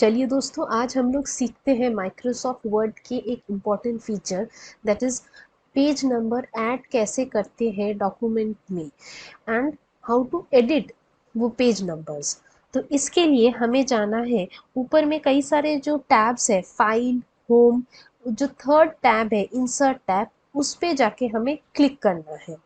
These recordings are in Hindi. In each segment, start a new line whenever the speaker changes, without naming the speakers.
चलिए दोस्तों, आज हम लोग सीखते हैं माइक्रोसॉफ्ट वर्ड के एक important feature that is page number add कैसे करते हैं डॉक्यूमेंट में एंड हाउ टू एडिट वो पेज नंबर्स। तो इसके लिए हमें जाना है, ऊपर में कई सारे जो टैब्स है, फाइल, होम, जो थर्ड टैब है इंसर्ट टैब, उस पे जाके हमें क्लिक करना है।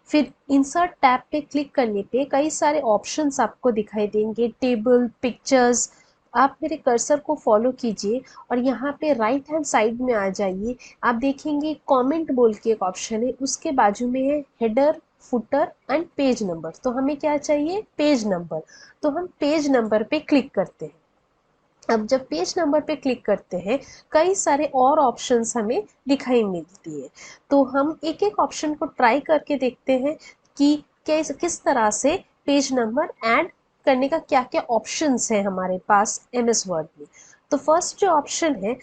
फिर इंसर्ट टैब पे क्लिक करने पे कई सारे ऑप्शंस आपको दिखाई देंगे, टेबल, पिक्चर्स। आप मेरे कर्सर को फॉलो कीजिए और यहाँ पे राइट हैंड साइड में आ जाइए। आप देखेंगे कमेंट बोल के एक ऑप्शन है, उसके बाजू में है header, footer and page number. तो हमें क्या चाहिए? Page number. तो हम पेज नंबर पे क्लिक करते हैं। अब जब पेज नंबर पे क्लिक करते हैं, कई सारे और ऑप्शंस हमें दिखाई मिलती है। तो हम एक एक ऑप्शन को ट्राई करके देखते हैं कि किस तरह से पेज नंबर ऐड करने का क्या क्या ऑप्शंस है हमारे पास एमएस वर्ड में। तो फर्स्ट जो ऑप्शन है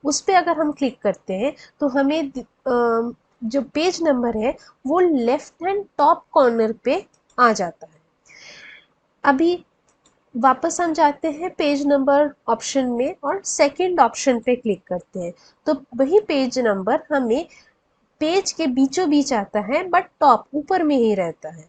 उस पर अगर हम क्लिक करते हैं तो हमें जो पेज नंबर है वो लेफ्ट हैंड टॉप कॉर्नर पे आ जाता है। अभी वापस हम जाते हैं पेज नंबर ऑप्शन में और सेकंड ऑप्शन पे क्लिक करते हैं। तो वही पेज नंबर हमें पेज के बीचों बीच आता है, बट टॉप ऊपर में ही रहता है।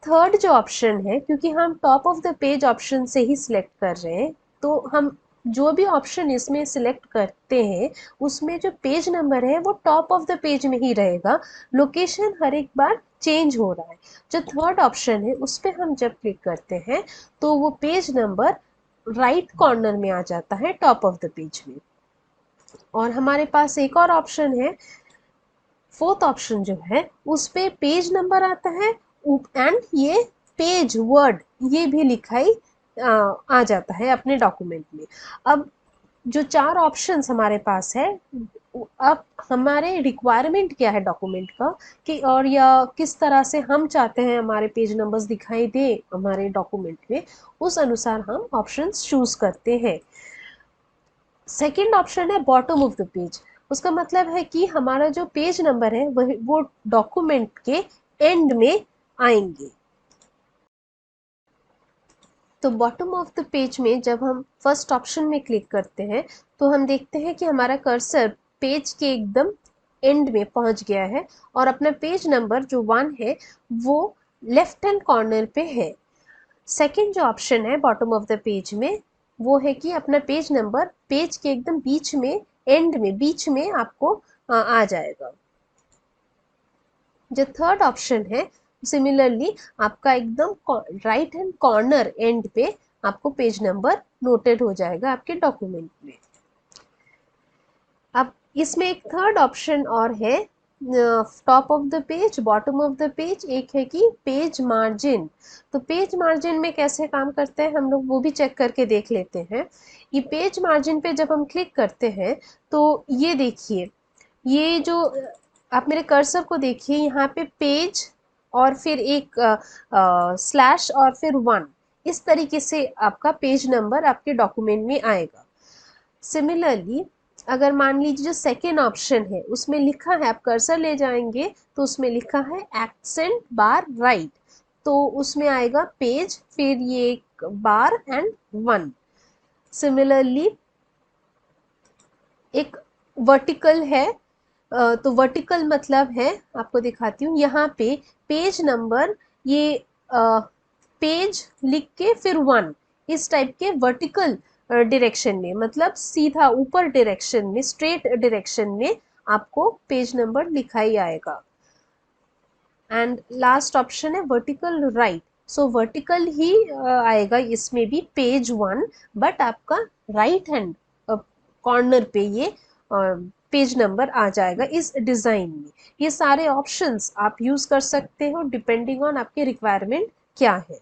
थर्ड जो ऑप्शन है, क्योंकि हम top of the page option से ही सिलेक्ट कर रहे हैं, तो हम जो भी ऑप्शन इसमें सिलेक्ट करते हैं उसमें जो पेज नंबर है वो टॉप ऑफ द पेज में ही रहेगा। लोकेशन हर एक बार चेंज हो रहा है। जो थर्ड ऑप्शन है उस पर हम जब क्लिक करते हैं तो वो पेज नंबर राइट कॉर्नर में आ जाता है, टॉप ऑफ द पेज में। और हमारे पास एक और ऑप्शन है, फोर्थ ऑप्शन जो है उस पे पेज नंबर आता है एंड ये पेज वर्ड ये भी लिखाई आ जाता है अपने डॉक्यूमेंट में। अब जो चार ऑप्शंस हमारे पास है, अब हमारे रिक्वायरमेंट क्या है डॉक्यूमेंट का, कि और या किस तरह से हम चाहते हैं हमारे पेज नंबर्स दिखाई दे हमारे डॉक्यूमेंट में, उस अनुसार हम ऑप्शंस चूज करते हैं। सेकेंड ऑप्शन है बॉटम ऑफ द पेज। उसका मतलब है कि हमारा जो पेज नंबर है वो डॉक्यूमेंट के एंड में आएंगे। तो बॉटम ऑफ द पेज में जब हम फर्स्ट ऑप्शन में क्लिक करते हैं तो हम देखते हैं कि हमारा कर्सर पेज के एकदम एंड में पहुंच गया है और अपना पेज नंबर जो 1 है वो लेफ्ट हैंड कॉर्नर पे है। सेकेंड जो ऑप्शन है बॉटम ऑफ द पेज में, वो है कि अपना पेज नंबर पेज के एकदम बीच में, एंड में, बीच में आपको आ जाएगा। जो थर्ड ऑप्शन है सिमिलरली आपका एकदम राइट हैंड कॉर्नर एंड पे आपको पेज नंबर नोटेड हो जाएगा आपके डॉक्यूमेंट में। अब इसमें एक थर्ड ऑप्शन और है, top of the page, bottom of the page, एक है कि पेज मार्जिन। तो पेज मार्जिन में कैसे काम करते हैं हम लोग वो भी चेक करके देख लेते हैं। ये पेज मार्जिन पे जब हम क्लिक करते हैं तो ये देखिए, ये जो आप मेरे कर्सर को देखिए, यहाँ पे पेज और फिर एक स्लैश और फिर 1, इस तरीके से आपका पेज नंबर आपके डॉक्यूमेंट में आएगा। सिमिलरली अगर मान लीजिए जो सेकेंड ऑप्शन है उसमें लिखा है, आप कर्सर ले जाएंगे तो उसमें लिखा है एक्सेंट बार राइट, तो उसमें आएगा पेज, फिर ये एक बार एंड 1। सिमिलरली एक वर्टिकल है, तो वर्टिकल मतलब है, आपको दिखाती हूँ यहाँ पे पेज नंबर, ये पेज लिख के फिर 1, इस टाइप के वर्टिकल डायरेक्शन में, मतलब सीधा ऊपर डायरेक्शन में, स्ट्रेट डायरेक्शन में आपको पेज नंबर लिखा ही आएगा। एंड लास्ट ऑप्शन है वर्टिकल राइट, सो वर्टिकल ही आएगा इसमें भी पेज 1, बट आपका राइट हैंड कॉर्नर पे ये पेज नंबर आ जाएगा इस डिज़ाइन में। ये सारे ऑप्शंस आप यूज़ कर सकते हो डिपेंडिंग ऑन आपके रिक्वायरमेंट क्या है।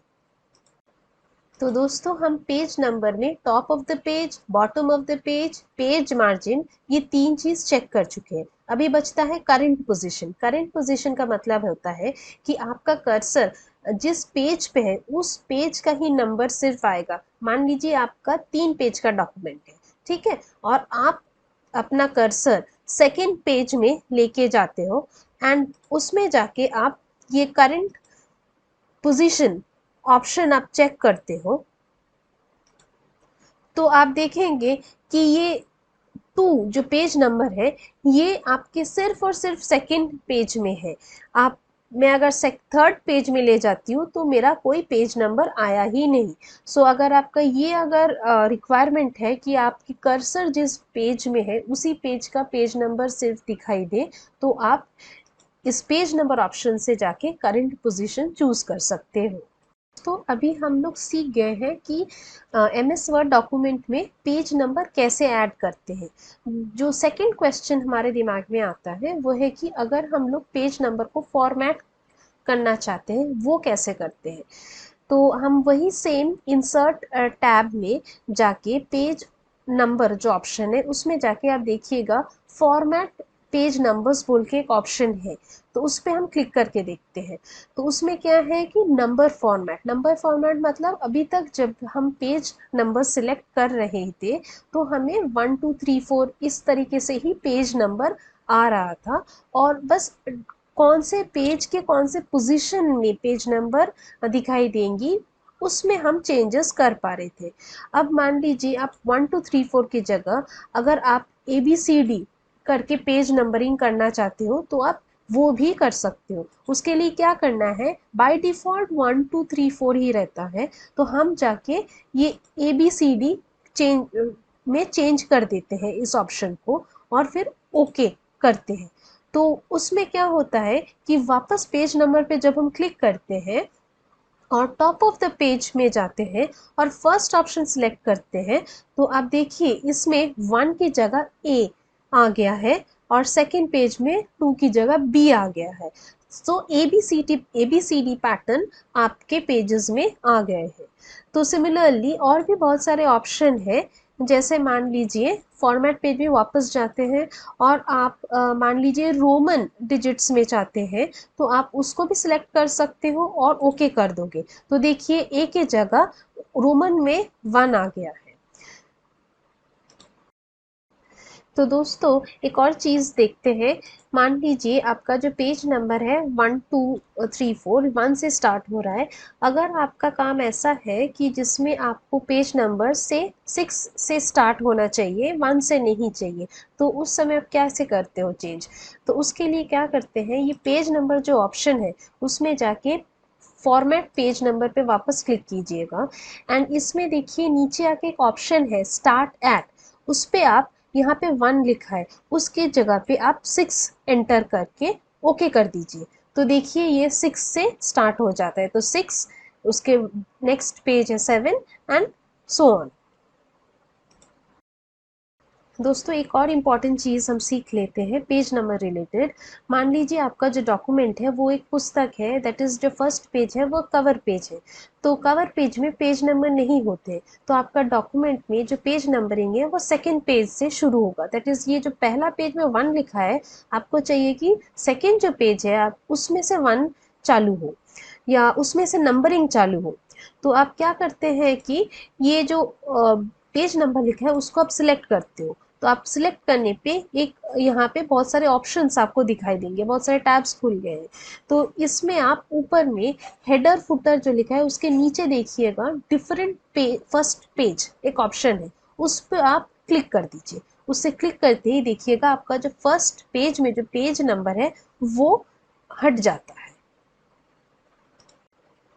तो दोस्तों हम पेज नंबर में top of the page, bottom of the page, page margin, ये 3 चीज़ चेक कर चुके हैं। अभी बचता है करंट पोजीशन। करंट पोजीशन का मतलब होता है कि आपका कर्सर जिस पेज पे है उस पेज का ही नंबर सिर्फ आएगा। मान लीजिए आपका 3 पेज का डॉक्यूमेंट है, ठीक है, और आप अपना कर्सर सेकेंड पेज में लेके जाते हो एंड उसमें जाके आप ये करंट पोजीशन ऑप्शन आप चेक करते हो, तो आप देखेंगे कि ये 2 जो पेज नंबर है ये आपके सिर्फ और सिर्फ सेकंड पेज में है। आप मैं अगर थर्ड पेज में ले जाती हूँ तो मेरा कोई पेज नंबर आया ही नहीं। सो अगर आपका ये अगर रिक्वायरमेंट है कि आपकी कर्सर जिस पेज में है उसी पेज का पेज नंबर सिर्फ दिखाई दे, तो आप इस पेज नंबर ऑप्शन से जाके करंट पोजीशन चूज कर सकते हो। तो अभी हम लोग सीख गए हैं कि एमएस वर्ड डॉक्यूमेंट में पेज नंबर कैसे ऐड करते हैं। जो सेकंड क्वेश्चन हमारे दिमाग में आता है वो है कि अगर हम लोग पेज नंबर को फॉर्मेट करना चाहते हैं वो कैसे करते हैं। तो हम वही सेम इंसर्ट टैब में जाके पेज नंबर जो ऑप्शन है उसमें जाके आप देखिएगा फॉर्मेट पेज नंबर्स बोल के एक ऑप्शन है, तो उस पर हम क्लिक करके देखते हैं। तो उसमें क्या है कि नंबर फॉर्मेट मतलब अभी तक जब हम पेज नंबर सिलेक्ट कर रहे थे तो हमें 1 2 3 4 इस तरीके से ही पेज नंबर आ रहा था, और बस कौन से पेज के कौन से पोजीशन में पेज नंबर दिखाई देंगी उसमें हम चेंजेस कर पा रहे थे। अब मान लीजिए आप 1 2 3 4 की जगह अगर आप ABCD करके पेज नंबरिंग करना चाहते हो तो आप वो भी कर सकते हो। उसके लिए क्या करना है, बाय डिफ़ॉल्ट 1 2 3 4 ही रहता है, तो हम जाके ये ABCD चेंज कर देते हैं इस ऑप्शन को और फिर ओके करते हैं। तो उसमें क्या होता है कि वापस पेज नंबर पे जब हम क्लिक करते हैं और टॉप ऑफ द पेज में जाते हैं और फर्स्ट ऑप्शन सिलेक्ट करते हैं, तो आप देखिए इसमें 1 की जगह A आ गया है और सेकंड पेज में 2 की जगह B आ गया है। सो ABCD पैटर्न आपके पेजेस में आ गए हैं। तो सिमिलरली और भी बहुत सारे ऑप्शन है, जैसे मान लीजिए फॉर्मेट पेज में वापस जाते हैं और आप मान लीजिए रोमन डिजिट्स में चाहते हैं तो आप उसको भी सिलेक्ट कर सकते हो और ओके कर दोगे, तो देखिए ए के जगह रोमन में 1 आ गया है। तो दोस्तों एक और चीज़ देखते हैं, मान लीजिए आपका जो पेज नंबर है 1 2 3 4 1 से स्टार्ट हो रहा है। अगर आपका काम ऐसा है कि जिसमें आपको पेज नंबर से 6 से स्टार्ट होना चाहिए, 1 से नहीं चाहिए, तो उस समय आप कैसे करते हो चेंज। तो उसके लिए क्या करते हैं, ये पेज नंबर जो ऑप्शन है उसमें जाके फॉर्मेट पेज नंबर पे वापस क्लिक कीजिएगा एंड इसमें देखिए नीचे आके एक ऑप्शन है स्टार्ट एट, उस पर आप यहाँ पे 1 लिखा है उसके जगह पे आप 6 एंटर करके ओके कर दीजिए। तो देखिए ये 6 से स्टार्ट हो जाता है, तो 6 उसके नेक्स्ट पेज है 7 एंड सो ऑन। दोस्तों एक और इम्पॉर्टेंट चीज़ हम सीख लेते हैं पेज नंबर रिलेटेड। मान लीजिए आपका जो डॉक्यूमेंट है वो एक पुस्तक है, दैट इज़ जो फर्स्ट पेज है वो कवर पेज है। तो कवर पेज में पेज नंबर नहीं होते, तो आपका डॉक्यूमेंट में जो पेज नंबरिंग है वो सेकेंड पेज से शुरू होगा। दैट इज़ ये जो पहला पेज में 1 लिखा है, आपको चाहिए कि सेकेंड जो पेज है आप उसमें से 1 चालू हो या उसमें से नंबरिंग चालू हो। तो आप क्या करते हैं कि ये जो पेज नंबर लिखा है उसको आप सिलेक्ट करते हो। तो आप सिलेक्ट करने पे एक यहाँ पे बहुत सारे ऑप्शंस आपको दिखाई देंगे, बहुत सारे टैब्स खुल गए हैं। तो इसमें आप ऊपर में हेडर फुटर जो लिखा है उसके नीचे देखिएगा डिफरेंट पेज फर्स्ट पेज एक ऑप्शन है, उस पर आप क्लिक कर दीजिए। उससे क्लिक करते ही देखिएगा आपका जो फर्स्ट पेज में जो पेज नंबर है वो हट जाता है।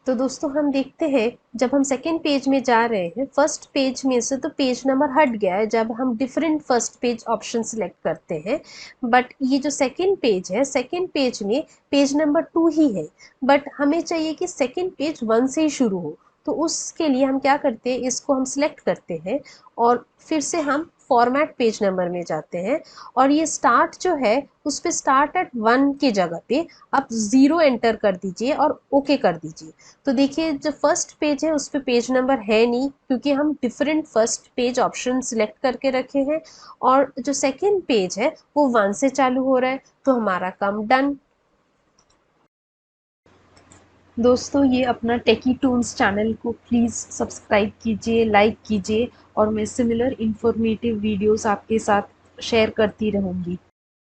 तो दोस्तों हम देखते हैं जब हम सेकेंड पेज में जा रहे हैं, फर्स्ट पेज में से तो पेज नंबर हट गया है जब हम different first page option select करते हैं, बट ये जो सेकेंड पेज है सेकेंड पेज में पेज नंबर 2 ही है, बट हमें चाहिए कि सेकेंड पेज 1 से ही शुरू हो। तो उसके लिए हम क्या करते हैं, इसको हम सिलेक्ट करते हैं और फिर से हम फॉर्मेट पेज नंबर में जाते हैं और ये स्टार्ट जो है उस पर स्टार्ट एट 1 की जगह पे आप 0 एंटर कर दीजिए और ओके कर दीजिए। तो देखिए जो फर्स्ट पेज है उस पर पेज नंबर है नहीं क्योंकि हम different first page option select करके रखे हैं, और जो सेकेंड पेज है वो 1 से चालू हो रहा है, तो हमारा काम डन। दोस्तों ये अपना टेकी टून्स चैनल को प्लीज़ सब्सक्राइब कीजिए, लाइक कीजिए और मैं सिमिलर इन्फॉर्मेटिव वीडियोस आपके साथ शेयर करती रहूँगी।